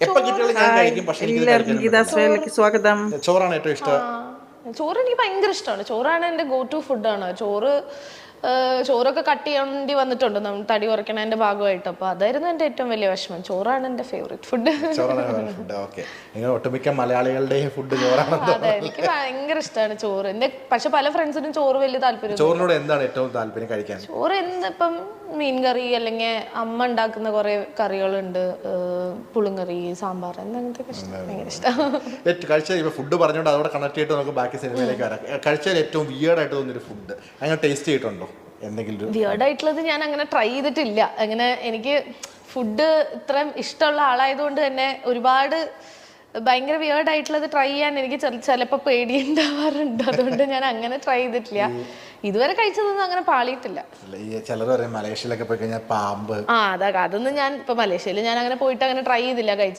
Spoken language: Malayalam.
എപ്പോൾ കിട്ടിയാലും ഞാൻ കഴിക്കും, പക്ഷേ എനിക്ക് എല്ലാവർക്കും ഗീതാശ്രയിലേക്ക് സ്വാഗതം. ചോറാണ് ഏറ്റവും ഇഷ്ടം. ചോറ് എനിക്ക് ഭയങ്കര ഇഷ്ടമാണ്. ചോറാണ് എൻ്റെ ഗോ ടു ഫുഡാണ്. ചോറൊക്കെ കട്ട് ചെയ്യേണ്ടി വന്നിട്ടുണ്ട് നമ്മൾ തടി കുറയ്ക്കണതിൻ്റെ ഭാഗമായിട്ട്. അപ്പോൾ അതായിരുന്നു എൻ്റെ ഏറ്റവും വലിയ വിഷമം. ചോറാണ് എൻ്റെ ഫേവറേറ്റ് ഫുഡ്. ചോറാണ് ഫുഡ്. ഓക്കെ, നിങ്ങൾ ഒട്ടുമിക്ക മലയാളികളുടെയും ഫുഡ് ചോറാണ്. അതെ, എനിക്ക് ഭയങ്കര ഇഷ്ടമാണ് ചോറ്. പക്ഷെ പല ഫ്രണ്ട്സിനും ചോറ് വലിയ താല്പര്യം. ചോറിനോട് എന്താണ് ഏറ്റവും താല്പര്യം കഴിക്കാൻ? ചോറ് ഇപ്പം മീൻകറി അല്ലെങ്കിൽ അമ്മ ഉണ്ടാക്കുന്ന കുറെ കറികളുണ്ട്, പുളിങ്കറി, സാമ്പാർ, അങ്ങനത്തെ ഭയങ്കര ഇഷ്ടമാണ്. കഴിച്ച ഫുഡ് പറഞ്ഞുകൊണ്ട് അതോടെ കണക്ട് ചെയ്തിട്ട് നമുക്ക് ബാക്കി സിനിമയിലേക്ക് വരാം. കഴിച്ചാൽ ഏറ്റവും വിയേർഡായിട്ട് തോന്നിയൊരു ഫുഡ് അങ്ങനെ ടേസ്റ്റ് ചെയ്തിട്ടുണ്ടോ? എന്തെങ്കിലും വിയേർഡായിട്ടുള്ളത് ഞാൻ അങ്ങനെ ട്രൈ ചെയ്തിട്ടില്ല. അങ്ങനെ എനിക്ക് ഫുഡ് ഇത്രയും ഇഷ്ടമുള്ള ആളായതുകൊണ്ട് തന്നെ ഒരുപാട് ഭയങ്കര വിയേർഡായിട്ടുള്ളത് ട്രൈ ചെയ്യാൻ എനിക്ക് ചിലപ്പോൾ പേടിയുണ്ടാവാറുണ്ട്. അതുകൊണ്ട് ഞാൻ അങ്ങനെ ട്രൈ ചെയ്തിട്ടില്ല. ഇതുവരെ കഴിച്ചതൊന്നും അങ്ങനെ പാളിയിട്ടില്ല. ചിലർ പറയും മലേഷ്യയിലൊക്കെ പോയി കഴിഞ്ഞാൽ പാമ്പ്. അതൊന്നും ഞാൻ ഇപ്പൊ മലേഷ്യയിൽ ഞാൻ അങ്ങനെ പോയിട്ട് അങ്ങനെ ട്രൈ ചെയ്തില്ല.